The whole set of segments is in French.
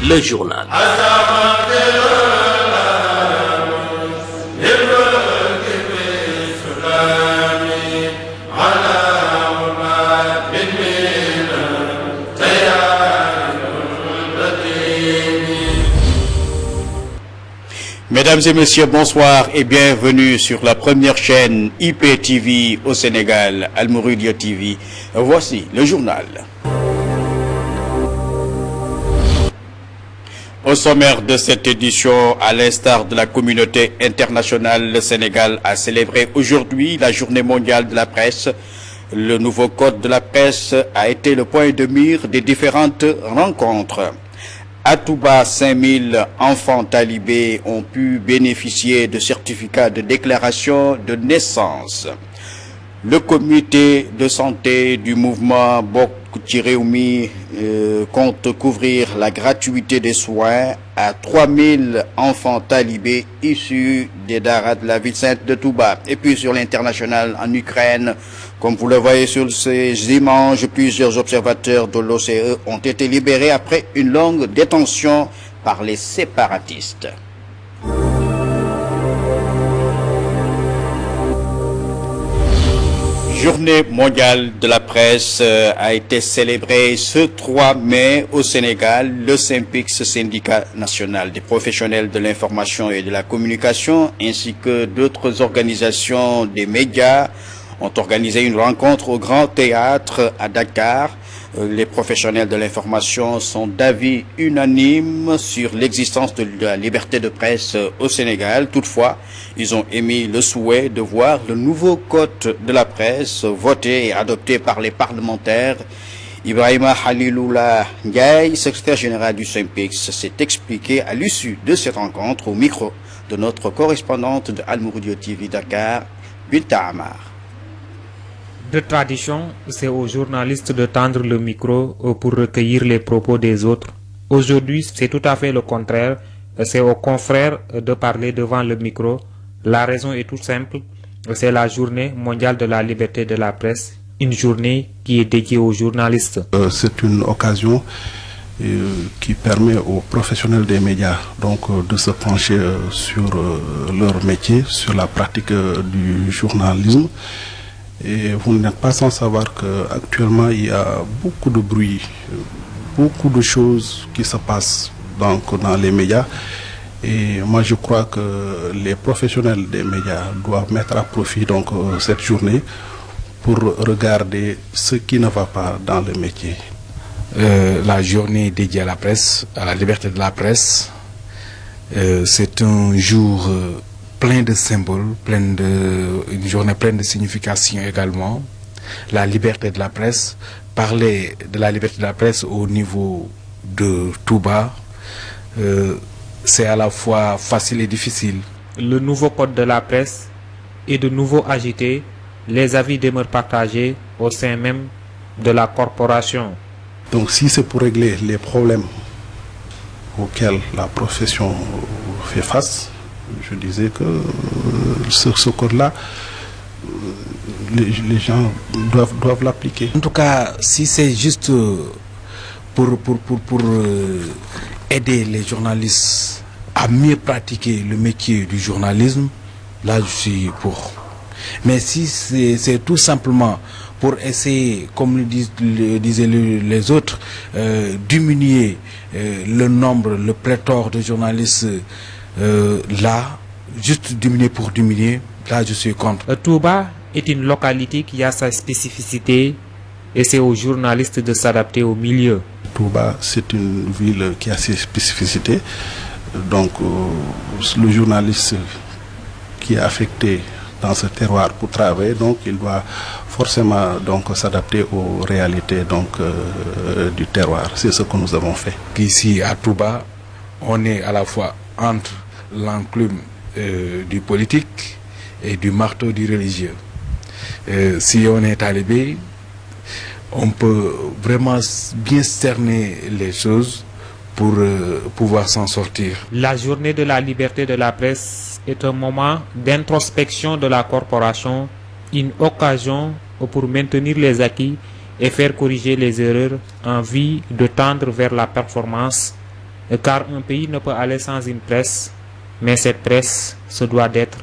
le journal. Mesdames et messieurs, bonsoir et bienvenue sur la première chaîne IPTV au Sénégal, Al Mouridia TV. Voici le journal. Au sommaire de cette édition, à l'instar de la communauté internationale, le Sénégal a célébré aujourd'hui la journée mondiale de la presse. Le nouveau code de la presse a été le point de mire des différentes rencontres. À Touba, 5000 enfants talibés ont pu bénéficier de certificats de déclaration de naissance. Le comité de santé du mouvement Bok Tiréoumi compte couvrir la gratuité des soins à 3000 enfants talibés issus des daras de la ville sainte de Touba. Et puis sur l'international en Ukraine, comme vous le voyez sur ces images, plusieurs observateurs de l'OCE ont été libérés après une longue détention par les séparatistes. Journée mondiale de la presse a été célébrée ce 3 mai au Sénégal. Le SYNPICS, syndicat national des professionnels de l'information et de la communication, ainsi que d'autres organisations des médias, ont organisé une rencontre au Grand Théâtre à Dakar. Les professionnels de l'information sont d'avis unanime sur l'existence de la liberté de presse au Sénégal. Toutefois, ils ont émis le souhait de voir le nouveau code de la presse voté et adopté par les parlementaires. Ibrahima Haliloula Ndiaye, secrétaire général du SYNPICS, s'est expliqué à l'issue de cette rencontre au micro de notre correspondante de Al Mouridia TV Dakar, Binta Amar. De tradition, c'est aux journalistes de tendre le micro pour recueillir les propos des autres. Aujourd'hui, c'est tout à fait le contraire. C'est aux confrères de parler devant le micro. La raison est toute simple. C'est la journée mondiale de la liberté de la presse. Une journée qui est dédiée aux journalistes. C'est une occasion qui permet aux professionnels des médias de se pencher sur leur métier, sur la pratique du journalisme. Et vous n'êtes pas sans savoir qu'actuellement il y a beaucoup de bruit, beaucoup de choses qui se passent dans les médias. Et moi je crois que les professionnels des médias doivent mettre à profit cette journée pour regarder ce qui ne va pas dans le métier. La journée dédiée à la presse, à la liberté de la presse, c'est un jour plein de symboles, une journée pleine de signification également. La liberté de la presse, parler de la liberté de la presse au niveau de Touba, c'est à la fois facile et difficile. Le nouveau code de la presse est de nouveau agité. Les avis demeurent partagés au sein même de la corporation. Donc si c'est pour régler les problèmes auxquels la profession fait face, je disais que ce code-là, les gens doivent l'appliquer. En tout cas, si c'est juste pour aider les journalistes à mieux pratiquer le métier du journalisme, là je suis pour. Mais si c'est tout simplement pour essayer, comme le disaient les autres, diminuer le nombre, le pléthore de journalistes, là, juste diminuer pour diminuer, là je suis contre. Touba est une localité qui a sa spécificité et c'est aux journalistes de s'adapter au milieu. Touba, c'est une ville qui a ses spécificités. Donc le journaliste qui est affecté dans ce terroir pour travailler, donc il doit forcément s'adapter aux réalités du terroir. C'est ce que nous avons fait. Ici à Touba, on est à la fois entre l'enclume du politique et du marteau du religieux. Si on est talibé, on peut vraiment bien cerner les choses pour pouvoir s'en sortir. La journée de la liberté de la presse est un moment d'introspection de la corporation, une occasion pour maintenir les acquis et faire corriger les erreurs en vue de tendre vers la performance car un pays ne peut aller sans une presse, mais cette presse se doit d'être.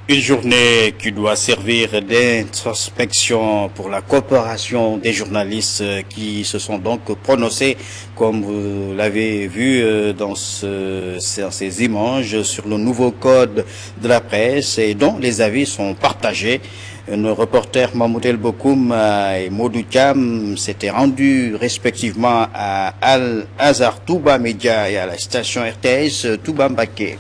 Une journée qui doit servir d'introspection pour la coopération des journalistes qui se sont donc prononcés, comme vous l'avez vu dans ces images, sur le nouveau code de la presse et dont les avis sont partagés. Nos reporters Mahmoud El Bokoum et Modou Thiam s'étaient rendus respectivement à Al-Azhar Touba Média et à la station RTS Touba Mbaké.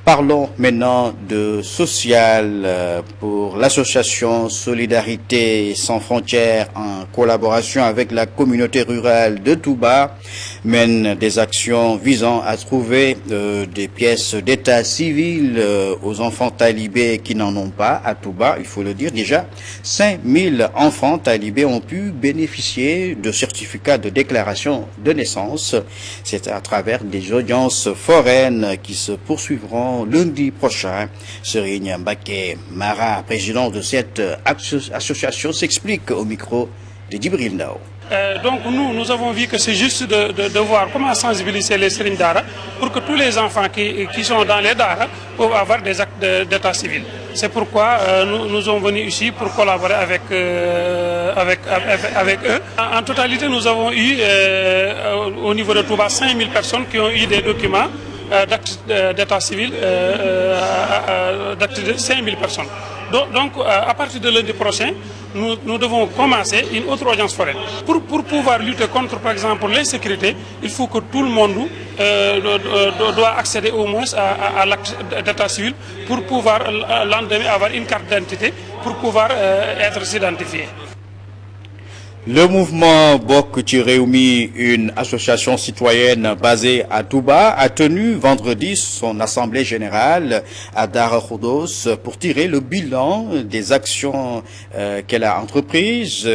Parlons maintenant de social pour l'association Solidarité sans frontières en collaboration avec la communauté rurale de Touba mène des actions visant à trouver des pièces d'état civil aux enfants talibés qui n'en ont pas à Touba. Il faut le dire déjà, 5000 enfants talibés ont pu bénéficier de certificats de déclaration de naissance. C'est à travers des audiences foraines qui se poursuivront lundi prochain. Serigne Mbaké Mara, président de cette association, s'explique au micro de Djibril Ndao. Donc nous avons vu que c'est juste de voir comment sensibiliser les Serigne Dara pour que tous les enfants qui sont dans les Dara peuvent avoir des actes d'état civil. C'est pourquoi nous sommes venus ici pour collaborer avec eux. En totalité, nous avons eu au niveau de Touba 5000 personnes qui ont eu des documents d'actes d'état civil, d'actes de 5000 personnes. Donc, à partir de lundi prochain, nous devons commencer une autre audience foraine. Pour pouvoir lutter contre, par exemple, l'insécurité, il faut que tout le monde doit accéder au moins à l'acte d'état civil pour pouvoir, l'endemain, avoir une carte d'identité pour pouvoir être identifié. Le mouvement Bok ci Rewmi, une association citoyenne basée à Touba, a tenu vendredi son assemblée générale à Dara Khoudoss pour tirer le bilan des actions qu'elle a entreprises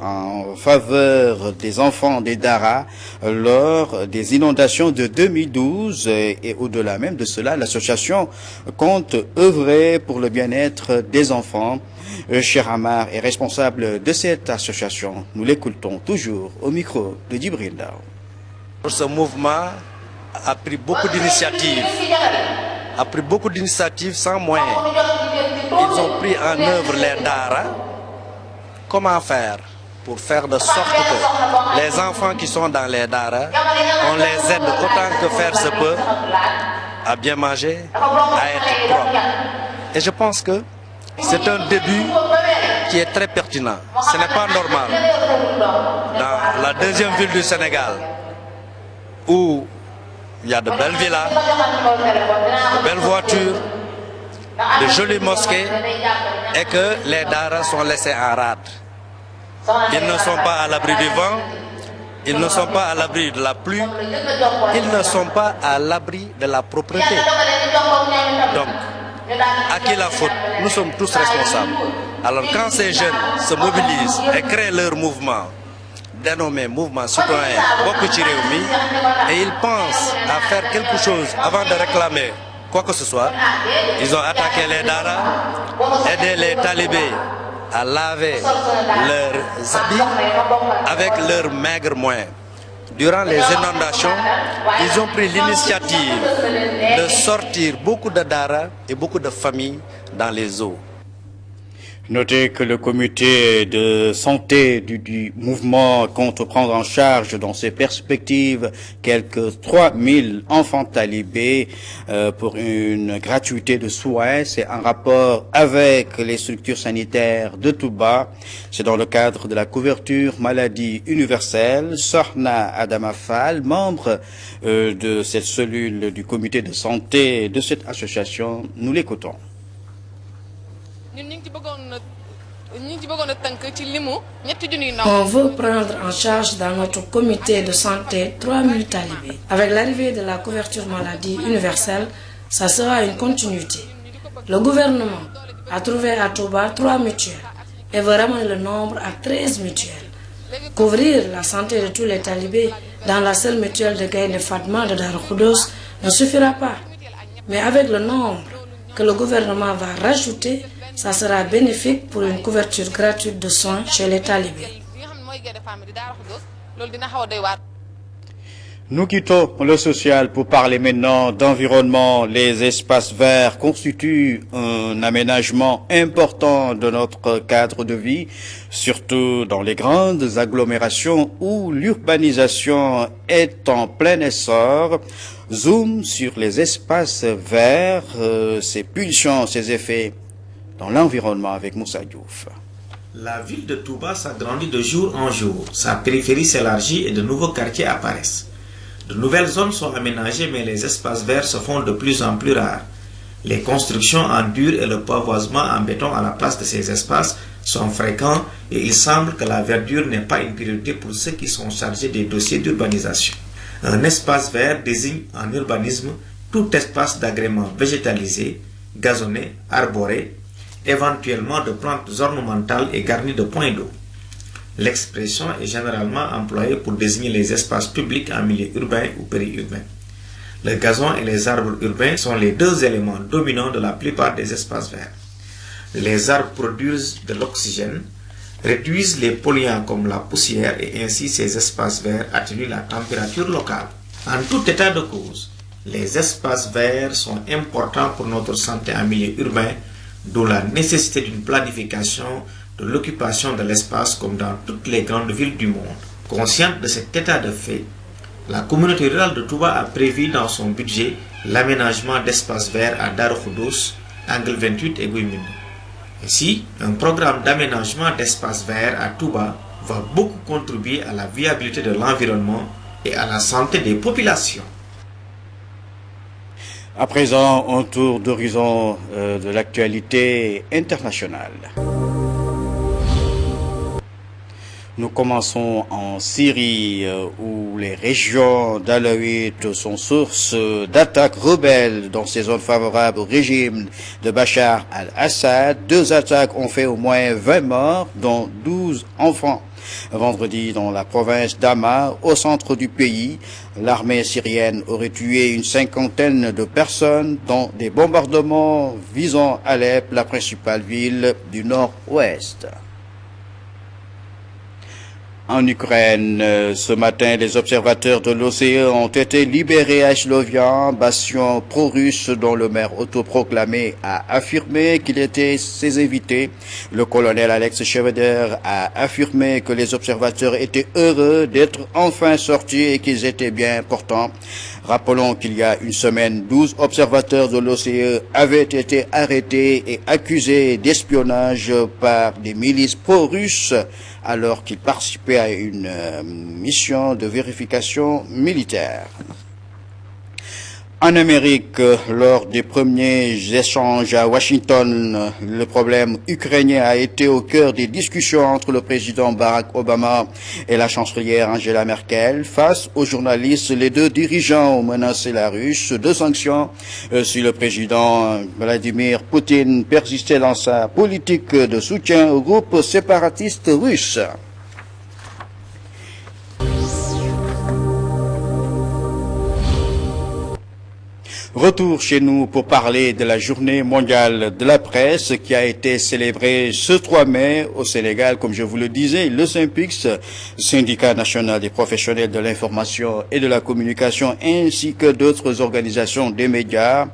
en faveur des enfants des Dara lors des inondations de 2012 et au-delà même de cela, l'association compte œuvrer pour le bien-être des enfants. Cheikh Amar est responsable de cette association. Nous l'écoutons toujours au micro de Djibril Ndao. Ce mouvement a pris beaucoup d'initiatives, sans moyens. Ils ont pris en œuvre les Dara. Comment faire pour faire de sorte que les enfants qui sont dans les Dara, on les aide autant que faire se peut à bien manger, à être propre. Et je pense que c'est un début qui est très pertinent. Ce n'est pas normal. Dans la deuxième ville du Sénégal, où il y a de belles villas, de belles voitures, de jolies mosquées, et que les Dara sont laissés en rade. Ils ne sont pas à l'abri du vent, ils ne sont pas à l'abri de la pluie, ils ne sont pas à l'abri de la propreté. Donc, à qui la faute? Nous sommes tous responsables. Alors quand ces jeunes se mobilisent et créent leur mouvement, dénommé mouvement citoyen Bok ci Rewmi, et ils pensent à faire quelque chose avant de réclamer quoi que ce soit, ils ont attaqué les Dara, aidé les talibés à laver leurs habits avec leurs maigres moyens. Durant les inondations, ils ont pris l'initiative de sortir beaucoup de Dara et beaucoup de familles dans les eaux. Notez que le comité de santé du mouvement compte prendre en charge dans ses perspectives quelques 3000 enfants talibés pour une gratuité de soins. C'est en rapport avec les structures sanitaires de Touba. C'est dans le cadre de la couverture maladie universelle. Sohna Adama Fall, membre de cette cellule du comité de santé de cette association, nous l'écoutons. On veut prendre en charge dans notre comité de santé 3000 talibés. Avec l'arrivée de la couverture maladie universelle, ça sera une continuité. Le gouvernement a trouvé à Touba 3 mutuelles et veut ramener le nombre à 13 mutuelles. Couvrir la santé de tous les talibés dans la seule mutuelle de Gaïndé Fatma de Dara Khoudoss ne suffira pas. Mais avec le nombre que le gouvernement va rajouter, ça sera bénéfique pour une couverture gratuite de soins chez les talibés. Nous quittons le social pour parler maintenant d'environnement. Les espaces verts constituent un aménagement important de notre cadre de vie, surtout dans les grandes agglomérations où l'urbanisation est en plein essor. Zoom sur les espaces verts, ses pulsions, ses effets dans l'environnement avec Moussa Diouf. La ville de Touba s'agrandit de jour en jour. Sa périphérie s'élargit et de nouveaux quartiers apparaissent. De nouvelles zones sont aménagées, mais les espaces verts se font de plus en plus rares. Les constructions en dur et le pavoisement en béton à la place de ces espaces sont fréquents et il semble que la verdure n'est pas une priorité pour ceux qui sont chargés des dossiers d'urbanisation. Un espace vert désigne en urbanisme tout espace d'agrément végétalisé, gazonné, arboré, éventuellement de plantes ornementales et garni de points d'eau. L'expression est généralement employée pour désigner les espaces publics en milieu urbain ou périurbain. Le gazon et les arbres urbains sont les deux éléments dominants de la plupart des espaces verts. Les arbres produisent de l'oxygène, réduisent les polluants comme la poussière et ainsi ces espaces verts atténuent la température locale. En tout état de cause, les espaces verts sont importants pour notre santé en milieu urbain, d'où la nécessité d'une planification de l'occupation de l'espace comme dans toutes les grandes villes du monde. Consciente de cet état de fait, la communauté rurale de Touba a prévu dans son budget l'aménagement d'espaces verts à Darou Khoudoss, Angle 28 et Guimine. Ainsi, un programme d'aménagement d'espaces verts à Touba va beaucoup contribuer à la viabilité de l'environnement et à la santé des populations. À présent, un tour d'horizon de l'actualité internationale. Nous commençons en Syrie où les régions d'Alaouite sont source d'attaques rebelles dans ces zones favorables au régime de Bachar al-Assad. 2 attaques ont fait au moins 20 morts, dont 12 enfants. Vendredi, dans la province d'Hama, au centre du pays, l'armée syrienne aurait tué une 50aine de personnes dans des bombardements visant Alep, la principale ville du nord-ouest. En Ukraine, ce matin, les observateurs de l'OCE ont été libérés à Slovian, bastion pro-russe dont le maire autoproclamé a affirmé qu'il était ses invités. Le colonel Alex Cheveder a affirmé que les observateurs étaient heureux d'être enfin sortis et qu'ils étaient bien portants. Rappelons qu'il y a une semaine, 12 observateurs de l'OCE avaient été arrêtés et accusés d'espionnage par des milices pro-russes alors qu'ils participaient à une mission de vérification militaire. En Amérique, lors des premiers échanges à Washington, le problème ukrainien a été au cœur des discussions entre le président Barack Obama et la chancelière Angela Merkel. Face aux journalistes, les deux dirigeants ont menacé la Russie de sanctions si le président Vladimir Poutine persistait dans sa politique de soutien au groupe séparatiste russe. Retour chez nous pour parler de la journée mondiale de la presse qui a été célébrée ce 3 mai au Sénégal. Comme je vous le disais, le SYNPICS, syndicat national des professionnels de l'information et de la communication, ainsi que d'autres organisations des médias,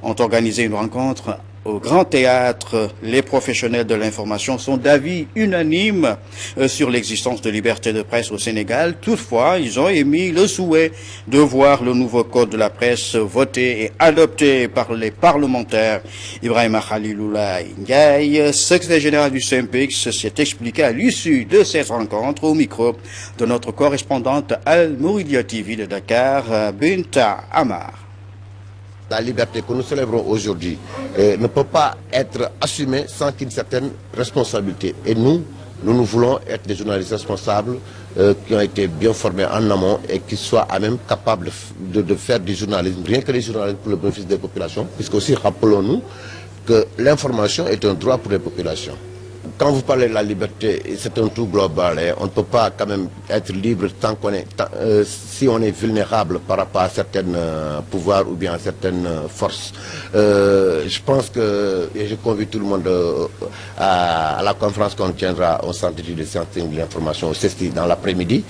ont organisé une rencontre au Grand Théâtre. Les professionnels de l'information sont d'avis unanime sur l'existence de liberté de presse au Sénégal. Toutefois, ils ont émis le souhait de voir le nouveau code de la presse voté et adopté par les parlementaires. Ibrahima Khaliloula Ndiaye, secrétaire général du SYNPICS, s'est expliqué à l'issue de cette rencontre au micro de notre correspondante Al Mouridia TV de Dakar, Binta Amar. La liberté que nous célébrons aujourd'hui ne peut pas être assumée sans une certaine responsabilité. Et nous voulons être des journalistes responsables qui ont été bien formés en amont et qui soient à même capables de faire du journalisme, rien que du journalisme pour le bénéfice des populations, puisque aussi rappelons-nous que l'information est un droit pour les populations. quand vous parlez de la liberté, c'est un tout global. Et on ne peut pas quand même être libre tant qu'on est, si on est vulnérable par rapport à certains pouvoirs ou bien à certaines forces. Je pense que, et je convie tout le monde à la conférence qu'on tiendra au Centre d'études de sciences et de l'information au CESTI dans l'après-midi,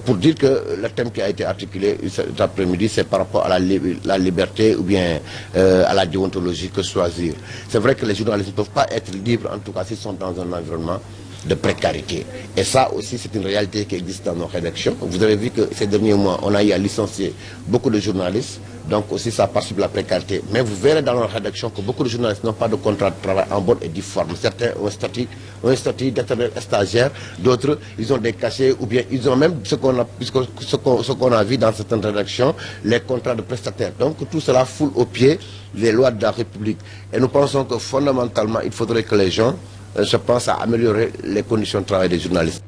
pour dire que le thème qui a été articulé cet après-midi, c'est par rapport à la liberté ou bien à la déontologie, que choisir. C'est vrai que les journalistes ne peuvent pas être libres, en tout cas s'ils sont dans un environnement de précarité. Et ça aussi, c'est une réalité qui existe dans nos rédactions. Vous avez vu que ces derniers mois, on a eu à licencier beaucoup de journalistes. Donc aussi, ça participe de la précarité. Mais vous verrez dans nos rédactions que beaucoup de journalistes n'ont pas de contrat de travail en bonne et due forme. Certains ont un statut d'éternel stagiaire. D'autres, ils ont des cachets ou bien ils ont même ce qu'on a vu dans certaines rédactions, les contrats de prestataires. Donc tout cela foule aux pieds les lois de la République. Et nous pensons que fondamentalement, il faudrait que les gens je pense à améliorer les conditions de travail des journalistes.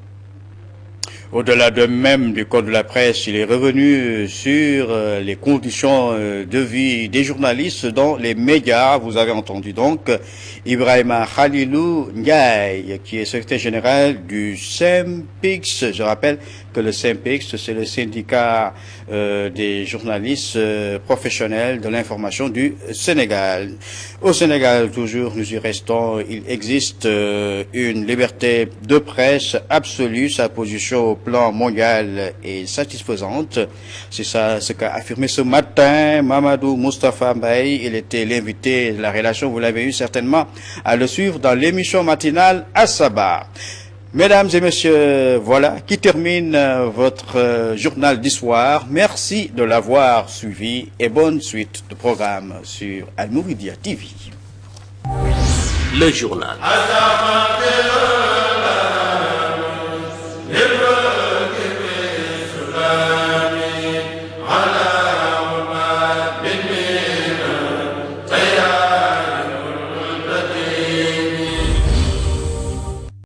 Au-delà de même du code de la presse, il est revenu sur les conditions de vie des journalistes dans les médias. Vous avez entendu donc Ibrahima Khalilou Ndiaye, qui est secrétaire général du SYNPICS. Je rappelle que le SYNPICS, c'est le syndicat des journalistes professionnels de l'information du Sénégal. Au Sénégal, toujours, nous y restons, il existe une liberté de presse absolue. Sa position au plan mondial est satisfaisante. C'est ça ce qu'a affirmé ce matin Mamadou Moustapha Mbaye. Il était l'invité de la relation, vous l'avez eu certainement à le suivre dans l'émission matinale à Sabah. Mesdames et messieurs, voilà qui termine votre journal d'histoire. Merci de l'avoir suivi et bonne suite de programme sur Al Mouridia TV. Le journal.